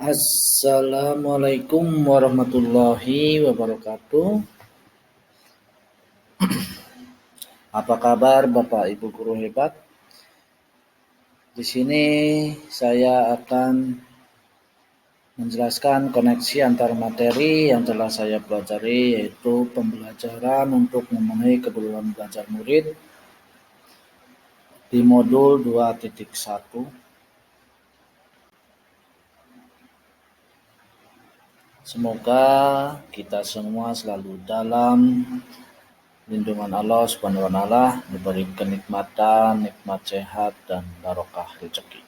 Assalamualaikum warahmatullahi wabarakatuh. Apa kabar Bapak Ibu guru hebat? Di sini saya akan menjelaskan koneksi antar materi yang telah saya pelajari, yaitu pembelajaran untuk memenuhi kebutuhan belajar murid di modul 2.1. Semoga kita semua selalu dalam lindungan Allah Subhanahu wa taala, diberi kenikmatan, nikmat sehat dan barokah rezeki.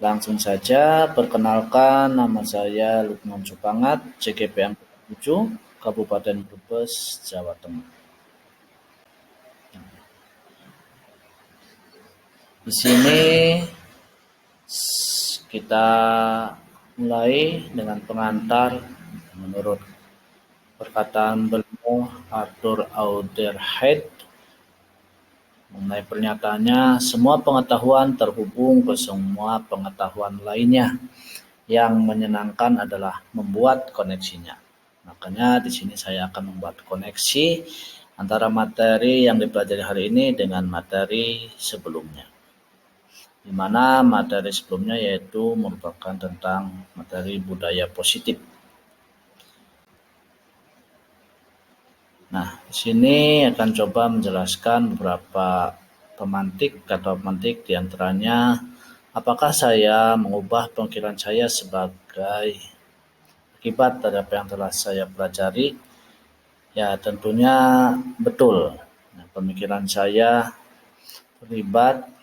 Langsung saja, perkenalkan, nama saya Lukman Supangat, CGP 7, Kabupaten Brebes, Jawa Tengah. Di sini kita mulai dengan pengantar menurut perkataan beliau Arthur Auderhead mengenai pernyataannya, semua pengetahuan terhubung ke semua pengetahuan lainnya. Yang menyenangkan adalah membuat koneksinya. Makanya di sini saya akan membuat koneksi antara materi yang dipelajari hari ini dengan materi sebelumnya. Di mana materi sebelumnya yaitu merupakan tentang materi budaya positif. Nah, di sini akan coba menjelaskan beberapa pemantik diantaranya apakah saya mengubah pemikiran saya sebagai akibat dari apa yang telah saya pelajari. Ya, tentunya betul. Nah, pemikiran saya terlibat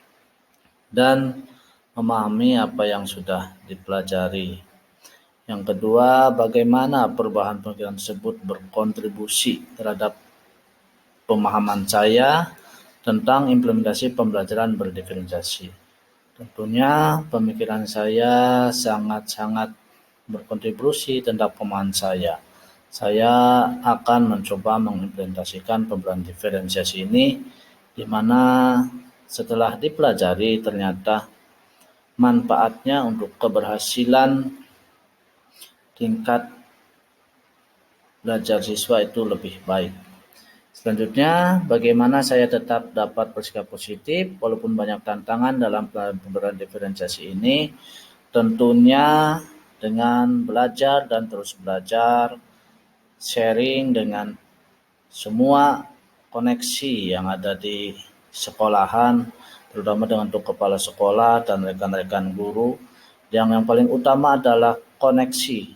dan memahami apa yang sudah dipelajari. Yang kedua, bagaimana perubahan pemikiran tersebut berkontribusi terhadap pemahaman saya tentang implementasi pembelajaran berdiferensiasi. Tentunya pemikiran saya sangat-sangat berkontribusi tentang pemahaman saya. Saya akan mencoba mengimplementasikan pembelajaran diferensiasi ini, di mana setelah dipelajari ternyata manfaatnya untuk keberhasilan tingkat belajar siswa itu lebih baik. Selanjutnya, bagaimana saya tetap dapat bersikap positif walaupun banyak tantangan dalam pembelajaran diferensiasi ini? Tentunya dengan belajar dan terus belajar, sharing dengan semua koneksi yang ada di sekolahan, terutama dengan untuk kepala sekolah dan rekan-rekan guru. Yang paling utama adalah koneksi,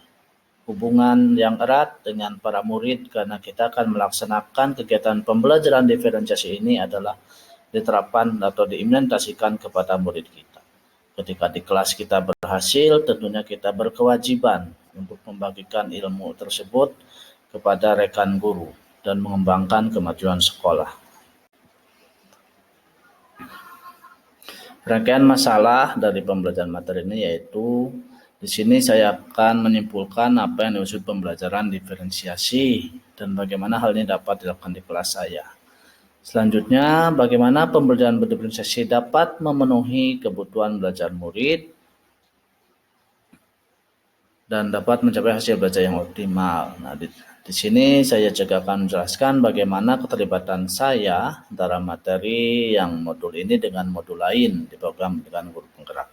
hubungan yang erat dengan para murid, karena kita akan melaksanakan kegiatan pembelajaran diferensiasi ini adalah diterapkan atau diimplementasikan kepada murid kita. Ketika di kelas kita berhasil, tentunya kita berkewajiban untuk membagikan ilmu tersebut kepada rekan guru dan mengembangkan kemajuan sekolah. Rangkaian masalah dari pembelajaran materi ini yaitu di sini saya akan menyimpulkan apa yang dimaksud pembelajaran diferensiasi dan bagaimana hal ini dapat dilakukan di kelas saya. Selanjutnya, bagaimana pembelajaran berdiferensiasi dapat memenuhi kebutuhan belajar murid dan dapat mencapai hasil belajar yang optimal. Nah, di sini saya juga akan menjelaskan bagaimana keterlibatan saya antara materi yang modul ini dengan modul lain di program dengan guru penggerak.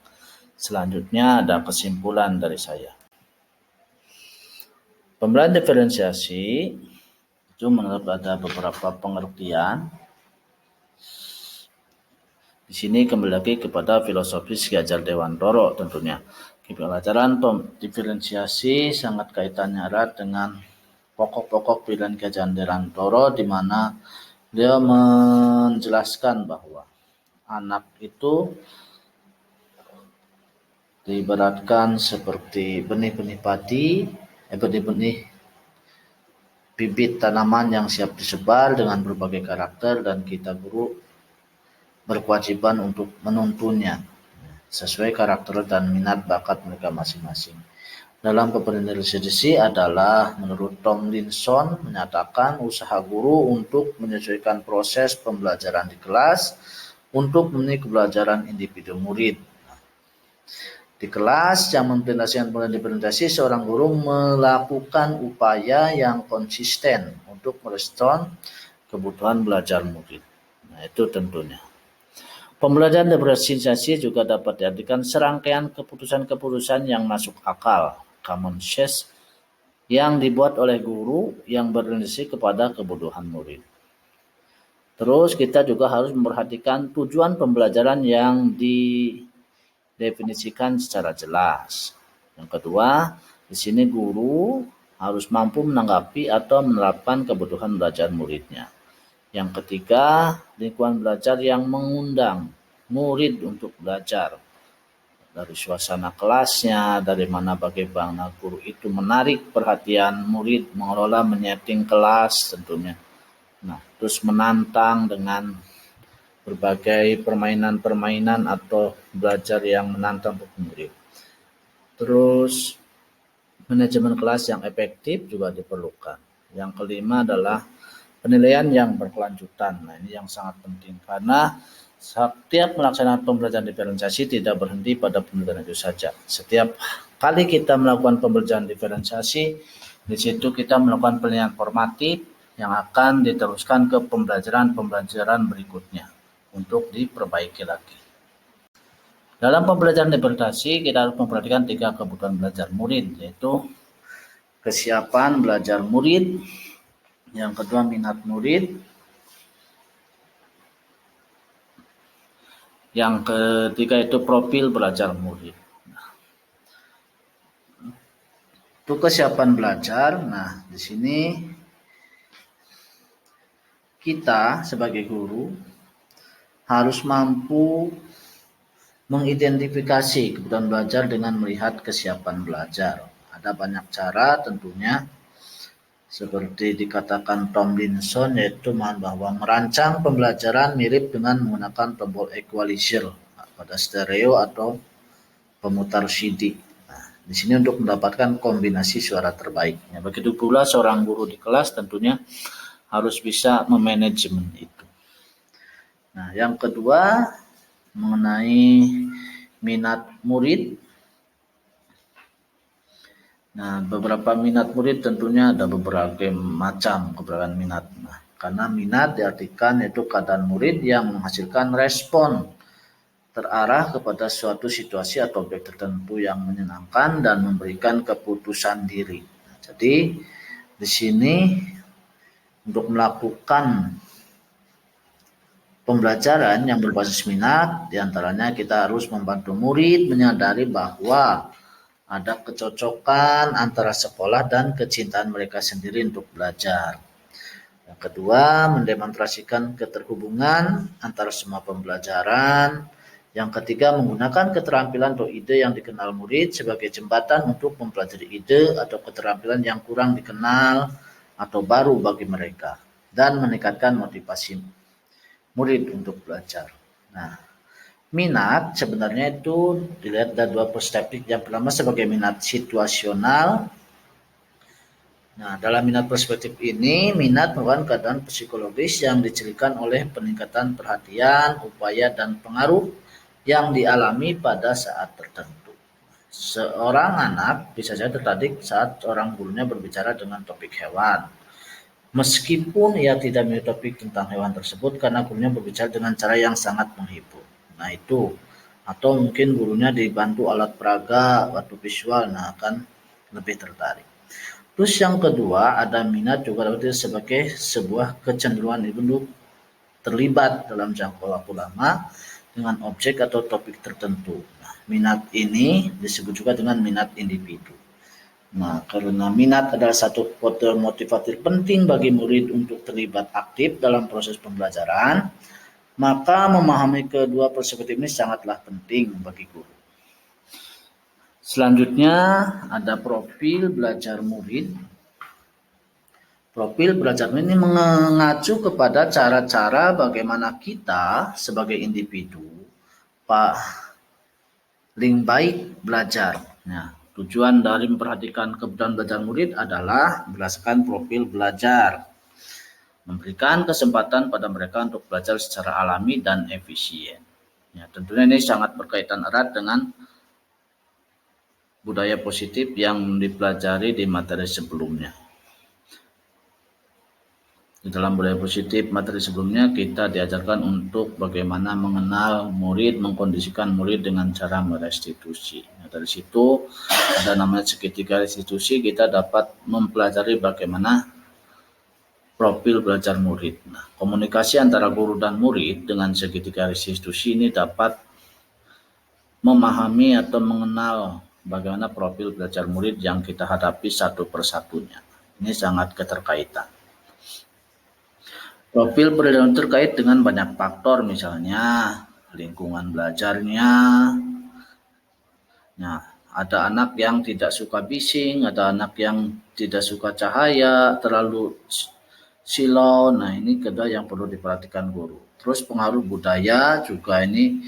Selanjutnya ada kesimpulan dari saya. Pembelajaran diferensiasi itu menurut ada beberapa pengertian. Di sini kembali lagi kepada filosofis Ki Hajar Dewantoro tentunya. Pelajaran diferensiasi sangat kaitannya erat dengan pokok-pokok pilihan Ki Hajar Dewantoro, di mana beliau menjelaskan bahwa anak itu diibaratkan seperti benih-benih padi, benih-benih bibit tanaman yang siap disebar dengan berbagai karakter, dan kita guru berkewajiban untuk menuntunnya sesuai karakter dan minat bakat mereka masing-masing. Dalam diferensiasi adalah menurut Tomlinson menyatakan usaha guru untuk menyesuaikan proses pembelajaran di kelas untuk memenuhi pembelajaran individu murid. Di kelas yang mengimplementasikan pembelajaran diferensiasi, seorang guru melakukan upaya yang konsisten untuk merespon kebutuhan belajar murid. Nah, itu tentunya. Pembelajaran diferensiasi juga dapat diartikan serangkaian keputusan-keputusan yang masuk akal, common sense, yang dibuat oleh guru yang berorientasi kepada kebutuhan murid. Terus kita juga harus memperhatikan tujuan pembelajaran yang didefinisikan secara jelas. Yang kedua, di sini guru harus mampu menanggapi atau menerapkan kebutuhan belajar muridnya. Yang ketiga, lingkungan belajar yang mengundang murid untuk belajar. Dari suasana kelasnya, dari mana bagaimana guru itu menarik perhatian murid, mengelola menyeting kelas tentunya. Nah, terus menantang dengan berbagai permainan-permainan atau belajar yang menantang untuk murid. Terus manajemen kelas yang efektif juga diperlukan. Yang kelima adalah penilaian yang berkelanjutan. Nah, ini yang sangat penting karena setiap melaksanakan pembelajaran diferensiasi tidak berhenti pada pembelajaran itu saja. Setiap kali kita melakukan pembelajaran diferensiasi, di situ kita melakukan penilaian formatif yang akan diteruskan ke pembelajaran-pembelajaran berikutnya untuk diperbaiki lagi. Dalam pembelajaran diferensiasi, kita harus memperhatikan 3 kebutuhan belajar murid, yaitu kesiapan belajar murid, yang kedua minat murid, yang ketiga itu profil belajar murid. Untuk kesiapan belajar, nah di sini kita sebagai guru harus mampu mengidentifikasi kebutuhan belajar dengan melihat kesiapan belajar. Ada banyak cara tentunya, seperti dikatakan Tomlinson, yaitu bahwa merancang pembelajaran mirip dengan menggunakan tombol equalizer pada stereo atau pemutar CD. Nah, di sini untuk mendapatkan kombinasi suara terbaiknya. Begitu pula seorang guru di kelas tentunya harus bisa memanajemen itu. Nah, yang kedua mengenai minat murid. Nah, beberapa minat murid tentunya ada beberapa macam keberadaan minat. Nah, karena minat diartikan yaitu keadaan murid yang menghasilkan respon terarah kepada suatu situasi atau objek tertentu yang menyenangkan dan memberikan keputusan diri. Nah, jadi di sini untuk melakukan pembelajaran yang berbasis minat, diantaranya kita harus membantu murid menyadari bahwa ada kecocokan antara sekolah dan kecintaan mereka sendiri untuk belajar. Yang kedua, mendemonstrasikan keterhubungan antara semua pembelajaran. Yang ketiga, menggunakan keterampilan atau ide yang dikenal murid sebagai jembatan untuk mempelajari ide atau keterampilan yang kurang dikenal atau baru bagi mereka, dan meningkatkan motivasi murid untuk belajar. Nah, minat sebenarnya itu dilihat dari 2 perspektif. Yang pertama sebagai minat situasional. Nah, dalam minat perspektif ini, minat merupakan keadaan psikologis yang dicirikan oleh peningkatan perhatian, upaya, dan pengaruh yang dialami pada saat tertentu. Seorang anak bisa saja tertarik saat seorang gurunya berbicara dengan topik hewan. Meskipun ia tidak memiliki topik tentang hewan tersebut karena gurunya berbicara dengan cara yang sangat menghibur. Nah itu, atau mungkin gurunya dibantu alat peraga atau visual, nah akan lebih tertarik. Terus yang kedua, ada minat juga dapat sebagai sebuah kecenderungan untuk terlibat dalam jangka waktu lama dengan objek atau topik tertentu. Nah, minat ini disebut juga dengan minat individu. Nah, karena minat adalah satu faktor motivator penting bagi murid untuk terlibat aktif dalam proses pembelajaran, maka memahami kedua perspektif ini sangatlah penting bagi guru. Selanjutnya ada profil belajar murid. Profil belajar murid ini mengacu kepada cara-cara bagaimana kita sebagai individu paling baik belajar. Nah, tujuan dari memperhatikan kebutuhan belajar murid adalah berdasarkan profil belajar. Memberikan kesempatan pada mereka untuk belajar secara alami dan efisien. Ya, tentunya ini sangat berkaitan erat dengan budaya positif yang dipelajari di materi sebelumnya. Di dalam budaya positif materi sebelumnya kita diajarkan untuk bagaimana mengenal murid, mengkondisikan murid dengan cara merestitusi. Nah, dari situ ada namanya segitiga restitusi, kita dapat mempelajari bagaimana profil belajar murid. Nah, komunikasi antara guru dan murid dengan segitiga restitusi ini dapat memahami atau mengenal bagaimana profil belajar murid yang kita hadapi satu persatunya. Ini sangat keterkaitan. Profil perilaku terkait dengan banyak faktor, misalnya lingkungan belajarnya. Nah, ada anak yang tidak suka bising, ada anak yang tidak suka cahaya, terlalu silau. Nah, ini kedua yang perlu diperhatikan guru. Terus pengaruh budaya juga ini,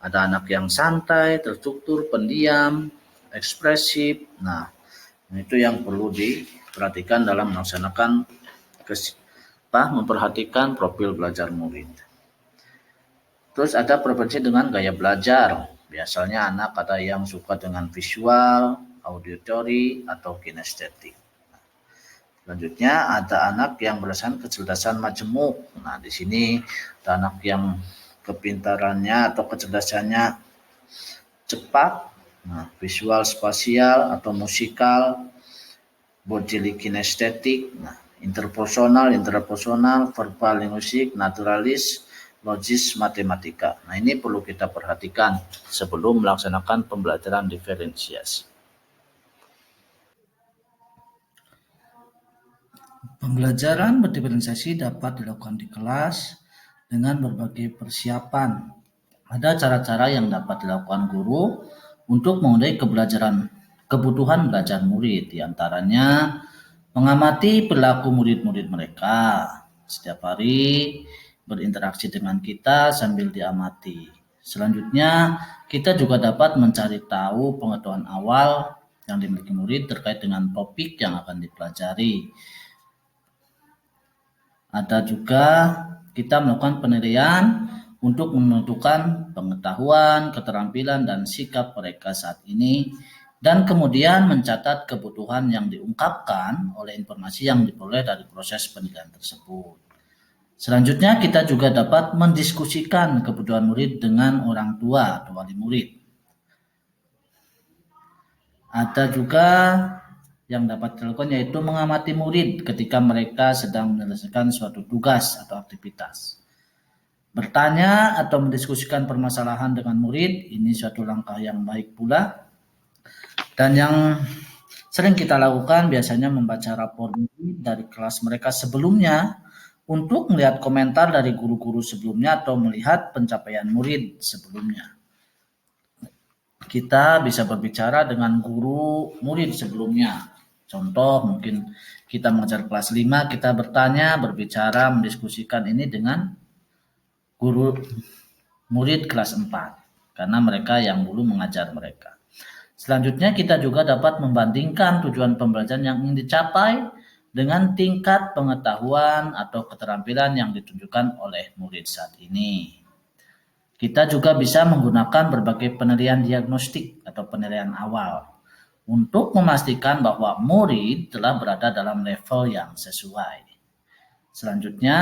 ada anak yang santai, terstruktur, pendiam, ekspresif. Nah, itu yang perlu diperhatikan dalam melaksanakan memperhatikan profil belajar murid. Terus ada preferensi dengan gaya belajar. Biasanya anak ada yang suka dengan visual, auditory, atau kinestetik. Selanjutnya ada anak yang berdasarkan kecerdasan majemuk. Nah, di sini ada anak yang kepintarannya atau kecerdasannya cepat, nah, visual spasial atau musikal, bodily kinestetik, nah, interpersonal, verbal linguistik, naturalis, logis, matematika. Nah, ini perlu kita perhatikan sebelum melaksanakan pembelajaran diferensiasi. Pembelajaran berdiferensiasi dapat dilakukan di kelas dengan berbagai persiapan. Ada cara-cara yang dapat dilakukan guru untuk memenuhi kebutuhan belajar murid, diantaranya mengamati perilaku murid-murid mereka. Setiap hari berinteraksi dengan kita sambil diamati. Selanjutnya, kita juga dapat mencari tahu pengetahuan awal yang dimiliki murid terkait dengan topik yang akan dipelajari. Ada juga kita melakukan penilaian untuk menentukan pengetahuan, keterampilan, dan sikap mereka saat ini, dan kemudian mencatat kebutuhan yang diungkapkan oleh informasi yang diperoleh dari proses penilaian tersebut. Selanjutnya kita juga dapat mendiskusikan kebutuhan murid dengan orang tua atau wali murid. Ada juga yang dapat dilakukan yaitu mengamati murid ketika mereka sedang menyelesaikan suatu tugas atau aktivitas. Bertanya atau mendiskusikan permasalahan dengan murid, ini suatu langkah yang baik pula. Dan yang sering kita lakukan biasanya membaca rapor murid dari kelas mereka sebelumnya untuk melihat komentar dari guru-guru sebelumnya atau melihat pencapaian murid sebelumnya. Kita bisa berbicara dengan guru murid sebelumnya. Contoh, mungkin kita mengajar kelas 5, kita bertanya, berbicara, mendiskusikan ini dengan guru murid kelas 4, karena mereka yang dulu mengajar mereka. Selanjutnya kita juga dapat membandingkan tujuan pembelajaran yang ingin dicapai dengan tingkat pengetahuan atau keterampilan yang ditunjukkan oleh murid saat ini. Kita juga bisa menggunakan berbagai penilaian diagnostik atau penilaian awal untuk memastikan bahwa murid telah berada dalam level yang sesuai. Selanjutnya,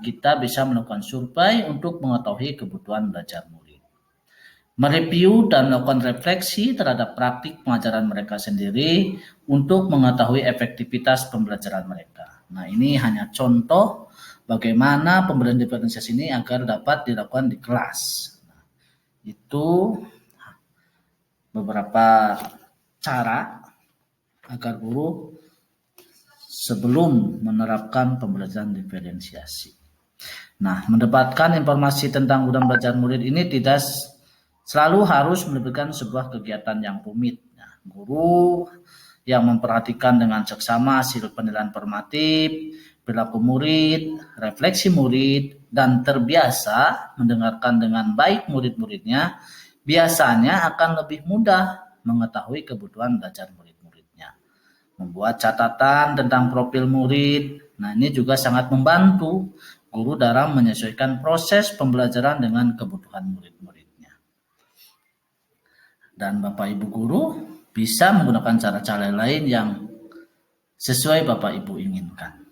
kita bisa melakukan survei untuk mengetahui kebutuhan belajar murid. Mereview dan melakukan refleksi terhadap praktik pengajaran mereka sendiri untuk mengetahui efektivitas pembelajaran mereka. Nah, ini hanya contoh bagaimana pembelajaran diferensiasi ini agar dapat dilakukan di kelas. Nah, itu beberapa cara agar guru sebelum menerapkan pembelajaran diferensiasi. Nah, mendapatkan informasi tentang gudang belajar murid ini tidak selalu harus melibatkan sebuah kegiatan yang rumit. Nah, guru yang memperhatikan dengan seksama hasil penilaian formatif, perilaku murid, refleksi murid, dan terbiasa mendengarkan dengan baik murid-muridnya, biasanya akan lebih mudah mengetahui kebutuhan belajar murid-muridnya. Membuat catatan tentang profil murid, nah ini juga sangat membantu guru dalam menyesuaikan proses pembelajaran dengan kebutuhan murid-muridnya. Dan Bapak Ibu guru, bisa menggunakan cara-cara lain yang sesuai Bapak Ibu inginkan.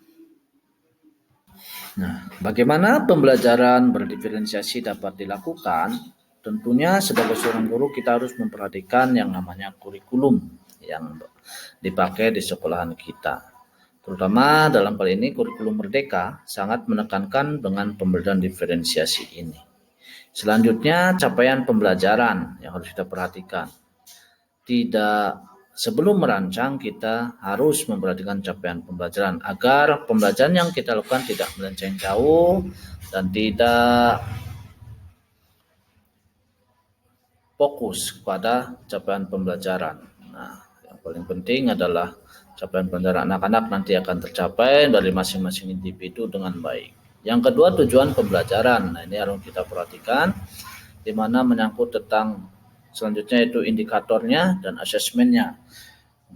Nah, bagaimana pembelajaran berdiferensiasi dapat dilakukan? Tentunya sebagai seorang guru kita harus memperhatikan yang namanya kurikulum yang dipakai di sekolahan kita. Terutama dalam hal ini kurikulum Merdeka sangat menekankan dengan pembelajaran diferensiasi ini. Selanjutnya capaian pembelajaran yang harus kita perhatikan. Sebelum merancang kita harus memperhatikan capaian pembelajaran agar pembelajaran yang kita lakukan tidak melenceng jauh dan tidak fokus kepada capaian pembelajaran. Nah, yang paling penting adalah capaian pembelajaran anak-anak nanti akan tercapai dari masing-masing individu dengan baik. Yang kedua, tujuan pembelajaran. Nah, ini harus kita perhatikan, di mana menyangkut tentang selanjutnya itu indikatornya dan asesmennya,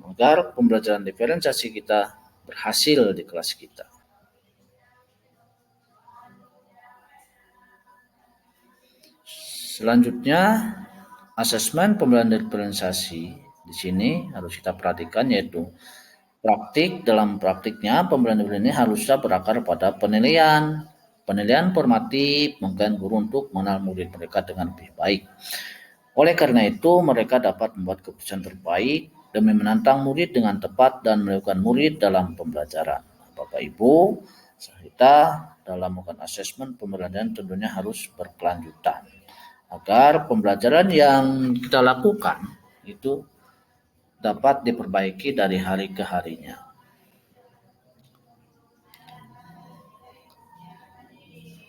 agar pembelajaran diferensiasi kita berhasil di kelas kita. Selanjutnya, asesmen pembelajaran diferensiasi di sini harus kita perhatikan, yaitu praktik. Dalam praktiknya pembelajaran diferensiasi ini harusnya berakar pada penilaian formatif, menggunakan guru untuk mengenal murid mereka dengan lebih baik. Oleh karena itu, mereka dapat membuat keputusan terbaik demi menantang murid dengan tepat dan melakukan murid dalam pembelajaran. Bapak Ibu, kita dalam melakukan asesmen pembelajaran tentunya harus berkelanjutan agar pembelajaran yang kita lakukan itu dapat diperbaiki dari hari ke harinya.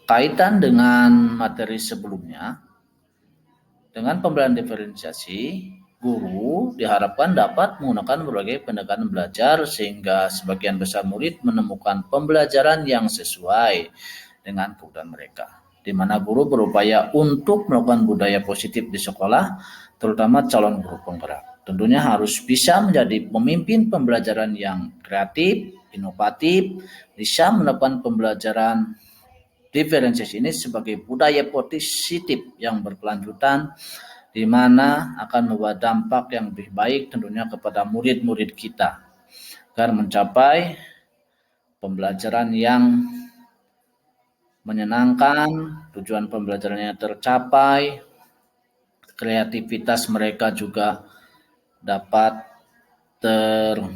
Kaitan dengan materi sebelumnya, dengan pembelajaran diferensiasi, guru diharapkan dapat menggunakan berbagai pendekatan belajar sehingga sebagian besar murid menemukan pembelajaran yang sesuai dengan kebutuhan mereka, di mana guru berupaya untuk melakukan budaya positif di sekolah, terutama calon guru penggerak. Tentunya harus bisa menjadi pemimpin pembelajaran yang kreatif, inovatif, bisa melakukan pembelajaran diferensiasi ini sebagai budaya positif yang berkelanjutan, di mana akan membawa dampak yang lebih baik tentunya kepada murid-murid kita agar mencapai pembelajaran yang menyenangkan, tujuan pembelajarannya tercapai, kreativitas mereka juga dapat tercapai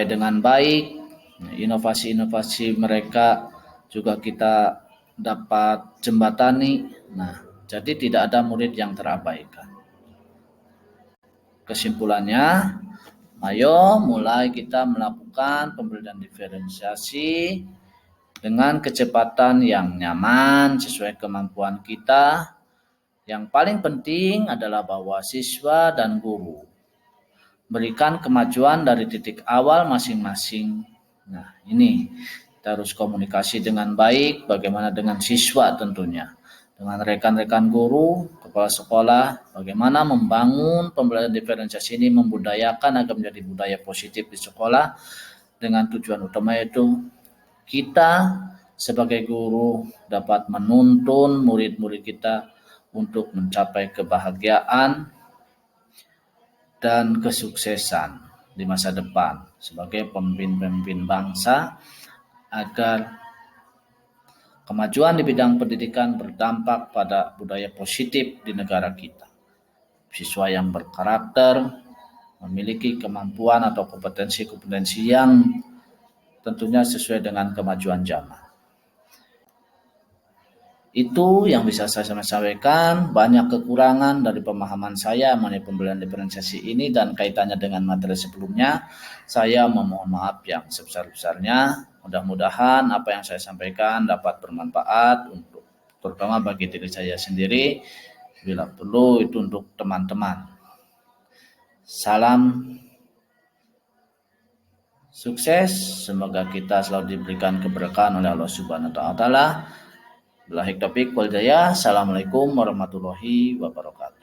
dengan baik, inovasi-inovasi mereka juga kita dapat jembatani. Nah, jadi tidak ada murid yang terabaikan. Kesimpulannya, ayo mulai kita melakukan pembelajaran diferensiasi dengan kecepatan yang nyaman sesuai kemampuan kita. Yang paling penting adalah bahwa siswa dan guru berikan kemajuan dari titik awal masing-masing. Nah, ini kita harus komunikasi dengan baik, bagaimana dengan siswa tentunya, dengan rekan-rekan guru, kepala sekolah, bagaimana membangun pembelajaran diferensiasi ini, membudayakan agar menjadi budaya positif di sekolah, dengan tujuan utama yaitu kita sebagai guru dapat menuntun murid-murid kita untuk mencapai kebahagiaan dan kesuksesan di masa depan sebagai pemimpin-pemimpin bangsa, agar kemajuan di bidang pendidikan berdampak pada budaya positif di negara kita. Siswa yang berkarakter, memiliki kemampuan atau kompetensi-kompetensi yang tentunya sesuai dengan kemajuan zaman. Itu yang bisa saya sampaikan. Banyak kekurangan dari pemahaman saya mengenai pembelajaran diferensiasi ini dan kaitannya dengan materi sebelumnya. Saya memohon maaf yang sebesar-besarnya. Mudah-mudahan apa yang saya sampaikan dapat bermanfaat untuk terutama bagi diri saya sendiri. Bila perlu itu untuk teman-teman. Salam sukses. Semoga kita selalu diberikan keberkahan oleh Allah Subhanahu wa taala. Billahi taufiq wal hidayah. Assalamualaikum warahmatullahi wabarakatuh.